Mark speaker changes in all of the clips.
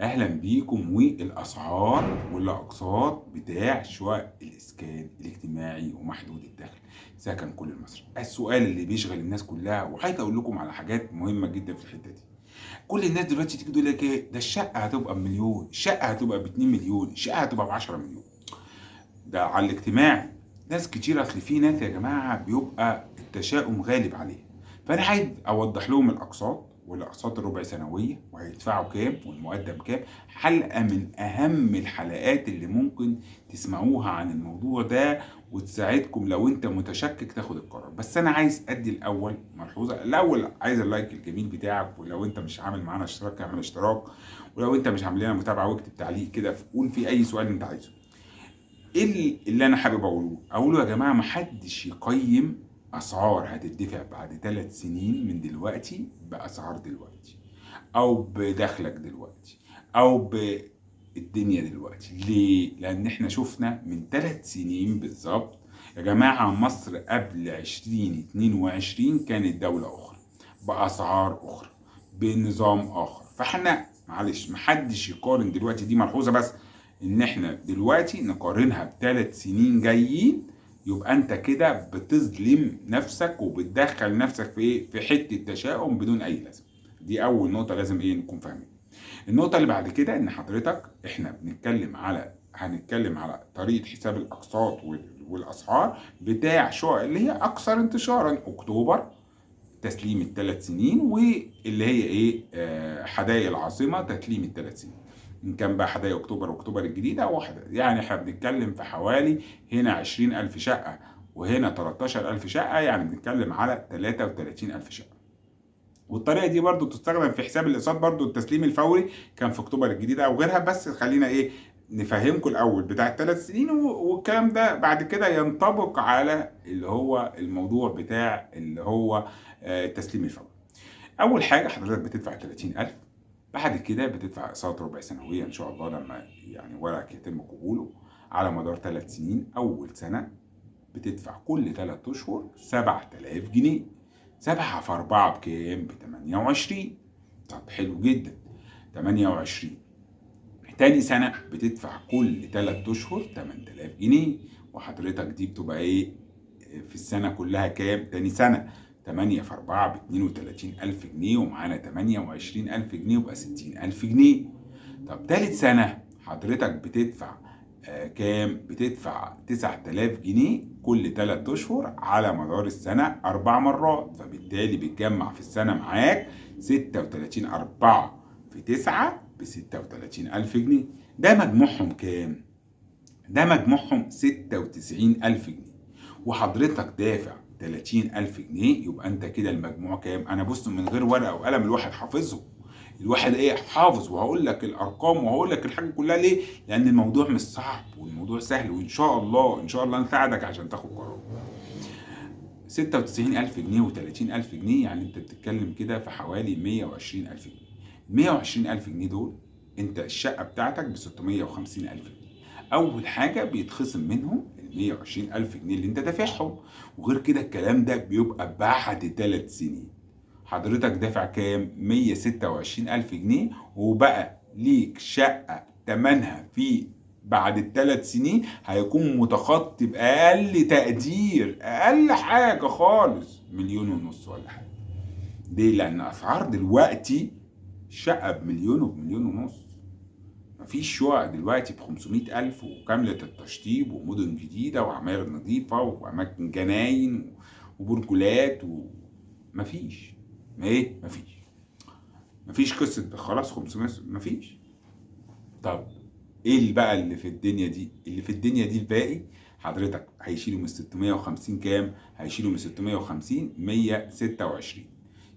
Speaker 1: اهلا بيكم. والاسعار والاقساط بتاع شقق الاسكان الاجتماعي ومحدود الدخل سكن كل مصر، السؤال اللي بيشغل الناس كلها. وعايز اقول لكم على حاجات مهمه جدا في الحته دي. كل الناس دلوقتي تيجي تقول لك ايه ده، الشقه هتبقى بمليون، الشقه هتبقى ب2 مليون، الشقه هتبقى ب10 مليون. ده على الاجتماعي. ناس كتير، اصل في ناس يا جماعه بيبقى التشاؤم غالب عليها. فانا عايز اوضح لهم الاقساط والاقساط الربع سنويه وهيدفعوا كام والمقدم كام. حلقه من اهم الحلقات اللي ممكن تسمعوها عن الموضوع ده وتساعدكم لو انت متشكك تاخد القرار. بس انا عايز ادي الاول ملحوظه. الاول عايز اللايك الجميل بتاعك، ولو انت مش عامل معانا اشتراك اعمل اشتراك، ولو انت مش عامل لنا متابعه واكتب تعليق كده قول في اي سؤال انت عايزه. ايه اللي انا حابب اقوله يا جماعه؟ محدش يقيم اسعار هتدفع بعد 3 سنين من دلوقتي باسعار دلوقتي، او بدخلك دلوقتي، او بالدنيا دلوقتي. ليه؟ لان احنا شفنا من 3 سنين بالظبط يا جماعه مصر قبل 2022 كانت دوله اخرى، باسعار اخرى، بنظام اخر. فاحنا معلش محدش يقارن دلوقتي، دي ملحوظه بس، ان احنا دلوقتي نقارنها ب3 سنين جايين. يبقى انت كده بتظلم نفسك وبتدخل نفسك في ايه؟ في حته تشاؤم بدون اي لازمه. دي اول نقطه لازم ايه نكون فاهمين. النقطه اللي بعد كده ان حضرتك احنا هنتكلم على طريقه حساب الاقساط والاسعار بتاع شقق اللي هي اكثر انتشارا، اكتوبر تسليم ال3 سنين، واللي هي ايه حدائق العاصمه تسليم ال3 سنين. ان كان بقى حدائق اكتوبر الجديده واحده، يعني احنا بنتكلم في حوالي هنا 20,000 شقه وهنا 13,000 شقه، يعني بنتكلم على 33,000 شقه. والطريقه دي برضو تستخدم في حساب الاقساط، برضو التسليم الفوري كان في اكتوبر الجديده او غيرها. بس خلينا ايه نفهمكم الاول بتاع ال3 سنين، والكلام ده بعد كده ينطبق على اللي هو الموضوع بتاع اللي هو التسليم الفوري. اول حاجه حضرتك بتدفع 30,000، بعد كده بتدفع اقساط ربع سنويه ان شاء الله لما يعني ورقك يتم قبوله على مدار 3 سنين. اول سنه بتدفع كل 3 اشهر 7,000 جنيه. 7 في 4 بكام؟ ب 28. طب حلو جدا، 28. تاني سنة بتدفع كل 3 اشهر 8,000 جنيه. وحضرتك دي بتبقى ايه في السنة كلها كام؟ تاني سنة 8 في 4 ب 32,000 جنيه، ومعانا 28,000 جنيه يبقى 60,000 جنيه. طب تالت سنة حضرتك بتدفع كام؟ بتدفع 9,000 جنيه كل 3 اشهر على مدار السنة 4 مرات، فبالتالي بتجمع في السنة معاك 36. 4 في 9 ب 36,000 جنيه. ده مجموعهم كام؟ ده مجموعهم 96,000 جنيه. وحضرتك دافع 30,000 جنيه، يبقى انت كده المجموع كام؟ انا بص من غير ورقه وقلم الواحد حافظهم، الواحد ايه حافظ، وهقول لك الارقام وهقول لك الحاجه كلها. ليه؟ لان الموضوع مش صعب والموضوع سهل، وان شاء الله ان شاء الله نساعدك عشان تاخد قرار. 96,000 جنيه و30,000 جنيه، يعني انت بتتكلم كده في حوالي 120,000 جنيه. 120,000 جنيه دول انت الشقه بتاعتك ب 650,000 جنيه. اول حاجه بيتخصم منهم ال 120,000 جنيه اللي انت دافعهم، وغير كده الكلام ده بيبقى بعد 3 سنين. حضرتك دافع كام؟ 126,000 جنيه، وبقى ليك شقة تمنها في بعد ال3 سنين هيكون متخطي بأقل تقدير، أقل حاجة خالص 1,500,000 ولا حاجة. ليه؟ لأن أسعار دلوقتي شقة ب1,000,000 وب1,500,000. مفيش شقق دلوقتي ب500,000 وكاملة التشطيب ومدن جديدة وعماير نظيفة وأماكن جناين وبرجولات مفيش. ايه؟ مفيش قصه خلاص 500 مفيش. طب ايه اللي بقى اللي في الدنيا دي؟ اللي في الدنيا دي الباقي حضرتك هيشيلوا من 650 كام؟ هيشيلوا من 650 126،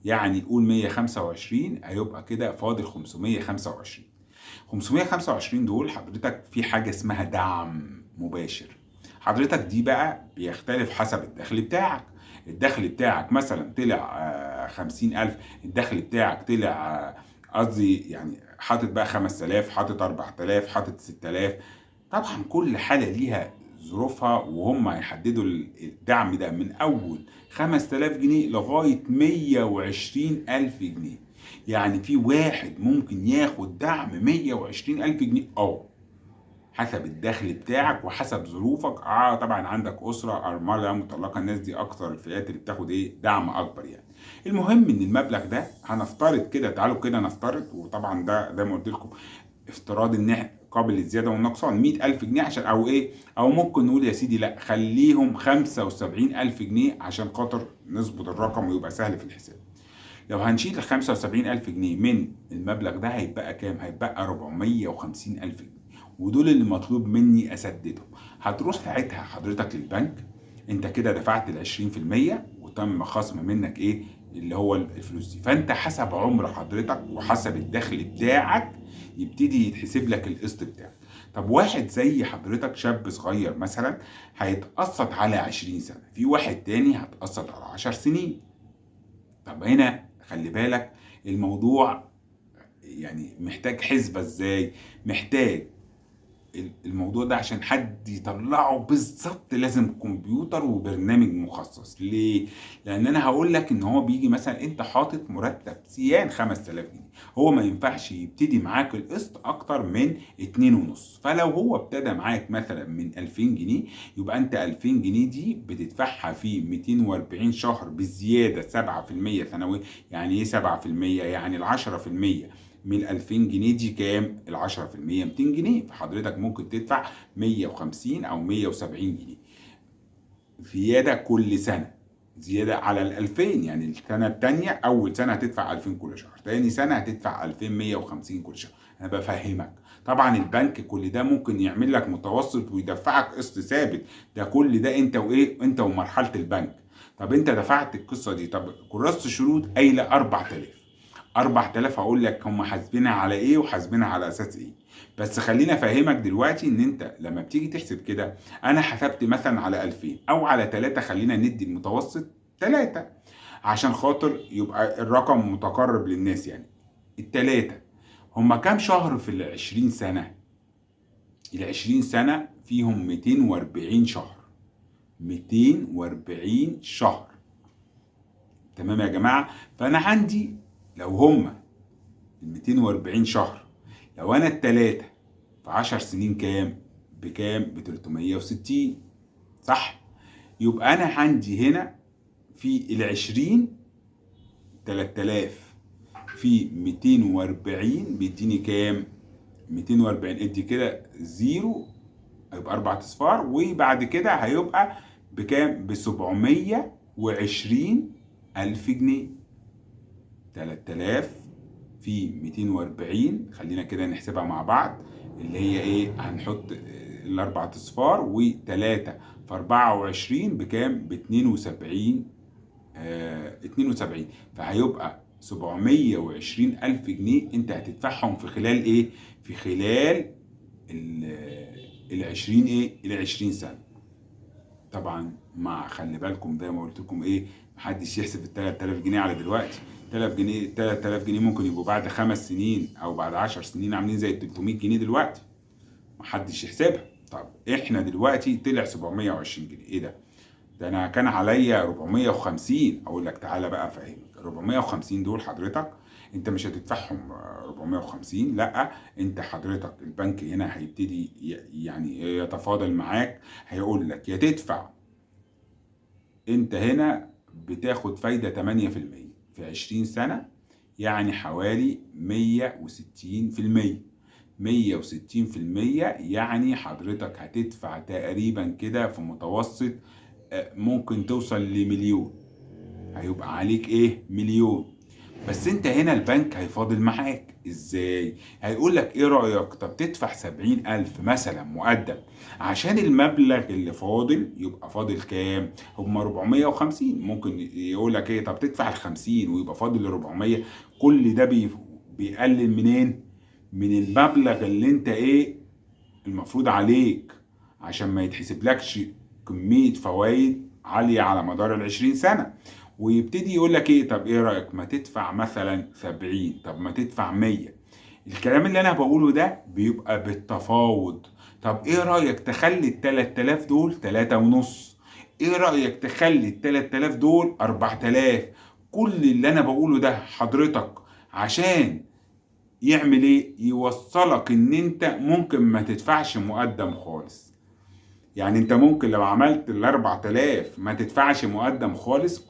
Speaker 1: يعني قول 125، هيبقى كده فاضل 525. 525 دول حضرتك في حاجه اسمها دعم مباشر. حضرتك دي بقى بيختلف حسب الدخل بتاعك. الدخل بتاعك مثلا طلع 50,000، الدخل بتاعك طلع قصدي يعني حاطط بقى 5,000، حاطط 4,000، حاطط 6,000. طبعا كل حالة ليها ظروفها، وهم هيحددوا الدعم ده من أول 5,000 جنيه لغاية 120,000 جنيه. يعني في واحد ممكن ياخد دعم 120,000 جنيه، حسب الدخل بتاعك وحسب ظروفك. طبعا عندك اسره، ارمله، مطلقه، الناس دي اكثر الفئات اللي بتاخد دعم اكبر يعني. المهم ان المبلغ ده هنفترض كده، تعالوا كده نفترض، وطبعا ده زي ما قلت لكم افتراض ان احنا قابل للزياده والنقصان، 100,000 جنيه عشان او ممكن نقول يا سيدي لا خليهم 75,000 جنيه عشان خاطر نظبط الرقم ويبقى سهل في الحساب. لو هنشيل ال 75,000 جنيه من المبلغ ده هيبقى كام؟ هيبقى 450,000 جنيه، ودول اللي مطلوب مني أسددهم. هتروح ساعتها حضرتك للبنك، أنت كده دفعت ال 20% وتم خصم منك اللي هو الفلوس دي، فأنت حسب عمر حضرتك وحسب الدخل بتاعك يبتدي يتحسب لك القسط بتاعك. طب واحد زي حضرتك شاب صغير مثلا هيتقسط على 20 سنة، في واحد تاني هتقسط على 10 سنين. طب هنا خلي بالك الموضوع يعني محتاج حسبة ازاي؟ محتاج الموضوع ده عشان حد يطلعه بالظبط لازم كمبيوتر وبرنامج مخصص. ليه؟ لان انا هقول لك ان هو بيجي مثلا انت حاطط مرتب سيان 5000 جنيه، هو ما ينفعش يبتدي معاك القسط اكتر من 2.5. فلو هو ابتدى معاك مثلا من 2000 جنيه، يبقى انت 2000 جنيه دي بتدفعها في 240 شهر بزيادة 7% سنويا. يعني ايه 7%؟ يعني ال 10% من 2000 جنيه دي كام؟ ال 10% 200 جنيه، فحضرتك ممكن تدفع 150 او 170 جنيه زياده كل سنه، زياده على ال 2000. يعني السنه الثانيه اول سنه هتدفع 2000 كل شهر، ثاني سنه هتدفع 2150 كل شهر. انا بفهمك. طبعا البنك كل ده ممكن يعمل لك متوسط ويدفعك قسط ثابت، ده كل ده انت ومرحله البنك. طب انت دفعت القصه دي، طب كراسه الشروط قايله 4000 هقول لك هم حاسبينها على ايه وحاسبينها على اساس ايه. بس خليني افهمك دلوقتي ان انت لما بتيجي تحسب كده، انا حسبت مثلا على 2000 او على 3، خلينا ندي المتوسط 3 عشان خاطر يبقى الرقم متقرب للناس. يعني التلاتة هم كام شهر في ال 20 سنة؟ ال 20 سنة فيهم 240 شهر، 240 شهر. تمام يا جماعة؟ فأنا عندي لو هم ال 240 شهر، لو انا التلاتة في 10 سنين كام؟ بكام؟ ب 360، صح؟ يبقى انا عندي هنا في ال 20 3000 في 240 بيديني كام؟ 240 ادي كده زيرو، هيبقى 4 اصفار، وبعد كده هيبقى بكام؟ ب 720 الف جنيه. 3000 في 240، خلينا كده نحسبها مع بعض، اللي هي هنحط الاربع اصفار و3 في 24 بكام؟ ب 72. 72، فهيبقى 720 الف جنيه انت هتدفعهم في خلال في خلال ال 20 ال 20 سنه. طبعا مع خلي بالكم زي ما قلت لكم محدش يحسب ال 3000 جنيه على دلوقتي. 3000 جنيه ممكن يبقوا بعد 5 سنين او بعد 10 سنين عاملين زي 300 جنيه دلوقتي، محدش يحسبها. طب احنا دلوقتي طلع 720 جنيه، ده انا كان عليا 450. اقول لك تعالى بقى افهمك، 450 دول حضرتك انت مش هتدفعهم 450، لا، انت حضرتك البنك هنا هيبتدي يعني يتفاضل معاك، هيقول لك يا تدفع، انت هنا بتاخد فايدة 8% في 20 سنة، يعني حوالي 160%. 160% يعني حضرتك هتدفع تقريبا كده في متوسط ممكن توصل لمليون، هيبقى عليك مليون. بس انت هنا البنك هيفاضل معاك ازاي؟ هيقول لك ايه رأيك؟ طب تدفع 70,000 مثلا مقدم عشان المبلغ اللي فاضل يبقى فاضل كام؟ هم 450. ممكن يقول لك طب تدفع ال 50 ويبقى فاضل 400. كل ده بيقلل منين؟ من المبلغ اللي انت المفروض عليك، عشان ما يتحسبلكش كمية فوائد عالية على مدار ال 20 سنة. ويبتدي يقول لك طب ايه رأيك ما تدفع مثلا 70، طب ما تدفع 100. الكلام اللي انا بقوله ده بيبقى بالتفاوض. طب ايه رأيك تخلي ال 3000 دول 3.5؟ ايه رأيك تخلي ال 3000 دول 4000؟ كل اللي انا بقوله ده حضرتك عشان يعمل ايه؟ يوصلك ان انت ممكن ما تدفعش مقدم خالص. يعني انت ممكن لو عملت ال4000 ما تدفعش مقدم خالص،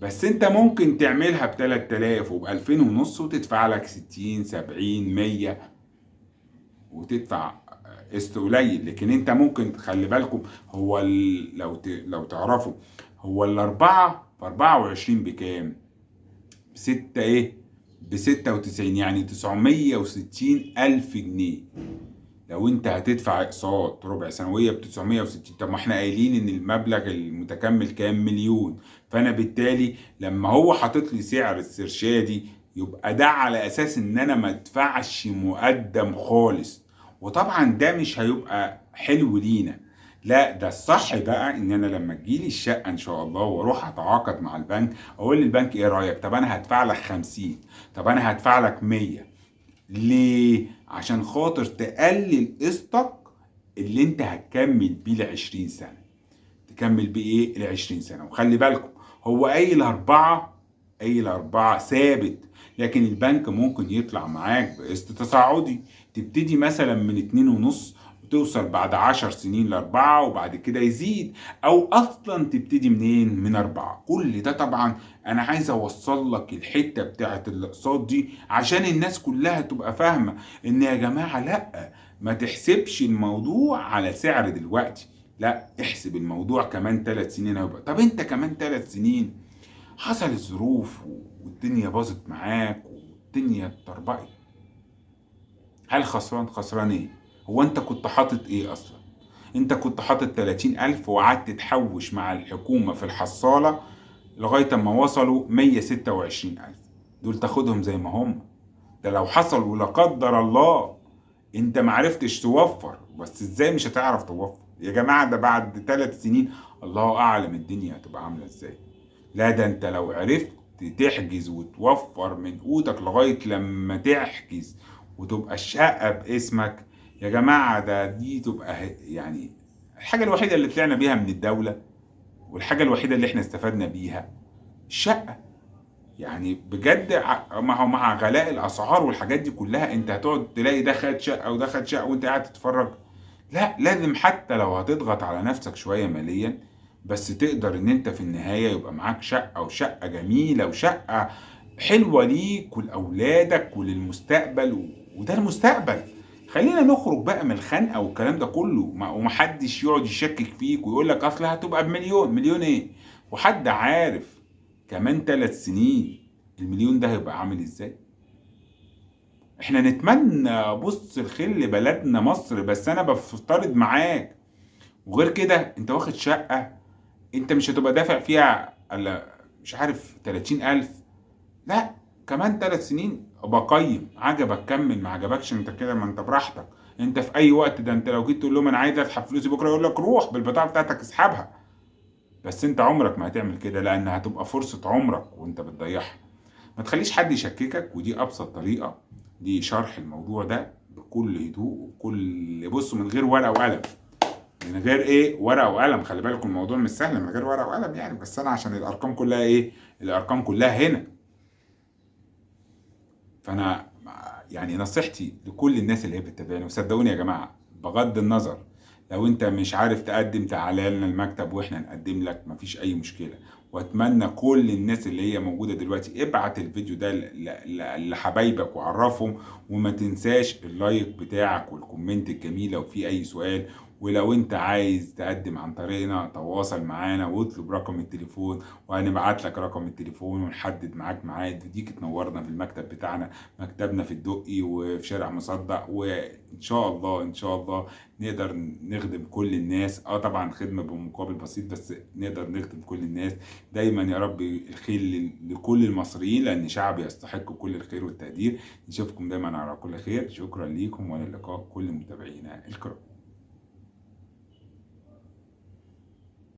Speaker 1: بس انت ممكن تعملها ب3000 وب2500 وتدفع لك 60 70 100 وتدفع قسط قليل. لكن انت ممكن تخلي بالكم، هو لو تعرفوا، هو الاربعة ب24 بكام؟ بستة ايه؟ ب96، يعني 960,000 جنيه. لو انت هتدفع اقساط ربع سنويه ب 960، طب ما احنا قايلين ان المبلغ المتكمل كام؟ مليون. فانا بالتالي لما هو حاطط لي سعر السرشادي، يبقى ده على اساس ان انا ما ادفعش مقدم خالص. وطبعا ده مش هيبقى حلو لينا. لا، ده الصح بقى ان انا لما تجيلي الشقه ان شاء الله واروح اتعاقد مع البنك، اقول للبنك ايه رايك؟ طب انا هدفع لك 50، طب انا هدفع لك 100. ليه؟ عشان خاطر تقلل قسطك اللي انت هتكمل بيه ل20 سنة. تكمل بيه ايه؟ ل20 سنة. وخلي بالكم، هو قايل 4 ثابت، لكن البنك ممكن يطلع معاك بقسط تصاعدي، تبتدي مثلا من 2.5 وتوصل بعد 10 سنين ل4، وبعد كده يزيد. او اصلا تبتدي منين؟ من 4. كل ده طبعا انا عايز اوصل لك الحتة بتاعت الاقساط دي عشان الناس كلها تبقى فاهمة ان يا جماعة لا، ما تحسبش الموضوع على سعر دلوقتي، لا، احسب الموضوع كمان 3 سنين هيبقى. طب انت كمان 3 سنين حصلت ظروف والدنيا باظت معاك والدنيا اتطربقت، هل خسران؟ خسران ايه؟ هو انت كنت حاطط ايه اصلا؟ انت كنت حاطط 30,000 وقعدت تحوش مع الحكومة في الحصالة لغاية ما وصلوا 126,000. دول تاخدهم زي ما هم. ده لو حصل ولا قدر الله انت معرفتش توفر، بس ازاي مش هتعرف توفر يا جماعة؟ ده بعد 3 سنين الله اعلم الدنيا هتبقى عاملة ازاي. لا، ده انت لو عرفت تحجز وتوفر من قوتك لغاية لما تحجز وتبقى الشقة باسمك، يا جماعة دي تبقى يعني الحاجة الوحيدة اللي طلعنا بيها من الدولة، والحاجة الوحيدة اللي احنا استفدنا بيها الشقة. يعني بجد مع غلاء الاسعار والحاجات دي كلها، انت هتقعد تلاقي ده خد شقه وده خد شقه وانت قاعد تتفرج؟ لا، لازم حتى لو هتضغط على نفسك شويه ماليا، بس تقدر ان انت في النهايه يبقى معاك شقه، وشقه جميله، وشقه حلوه ليك ولأولادك وللمستقبل، وده المستقبل. خلينا نخرج بقى من الخنقه والكلام ده كله، ومحدش يقعد يشكك فيك ويقول لك اصل هتبقى بمليون. مليون ايه؟ وحد عارف كمان 3 سنين المليون ده هيبقى عامل ازاي؟ احنا نتمنى بص الخير لبلدنا مصر، بس انا بفترض معاك. وغير كده انت واخد شقة، انت مش هتبقى دافع فيها الا مش عارف 30,000. لا، كمان 3 سنين بقيم، عجبك كمل، ما عجبكش انت كده ما انت براحتك. انت في اي وقت، ده انت لو جيت تقول لهم انا عايز اسحب فلوسي بكره يقول لك روح بالبطاقه بتاعتك اسحبها. بس انت عمرك ما هتعمل كده، لان هتبقى فرصة عمرك وانت بتضيعها. ما تخليش حد يشككك، ودي ابسط طريقة لشرح الموضوع ده بكل هدوء وكل بص، من غير ورقة وقلم. من غير ايه؟ ورقة وقلم. خلي بالكم الموضوع مش سهل من غير ورقة وقلم يعني، بس انا عشان الارقام كلها ايه؟ الارقام كلها هنا. فانا يعني نصيحتي لكل الناس اللي هي بتتابعني، وصدقوني يا جماعه بغض النظر، لو انت مش عارف تقدم تعالى لنا المكتب واحنا نقدم لك، مفيش اي مشكله. واتمنى كل الناس اللي هي موجوده دلوقتي ابعت الفيديو ده لحبايبك وعرفهم. وما تنساش اللايك بتاعك والكومنت الجميل لو في اي سؤال. ولو انت عايز تقدم عن طريقنا تواصل معانا واطلب رقم التليفون، وهنبعت لك رقم التليفون ونحدد معاك ميعاد وديك تنورنا في المكتب بتاعنا. مكتبنا في الدقي وفي شارع مصدق، وان شاء الله ان شاء الله نقدر نخدم كل الناس. طبعا خدمة بمقابل بسيط، بس نقدر نخدم كل الناس. دايما يا رب الخير لكل المصريين، لان شعب يستحق كل الخير والتقدير. نشوفكم دايما على كل خير. شكرا ليكم، والى اللقاء كل متابعينا الكرام.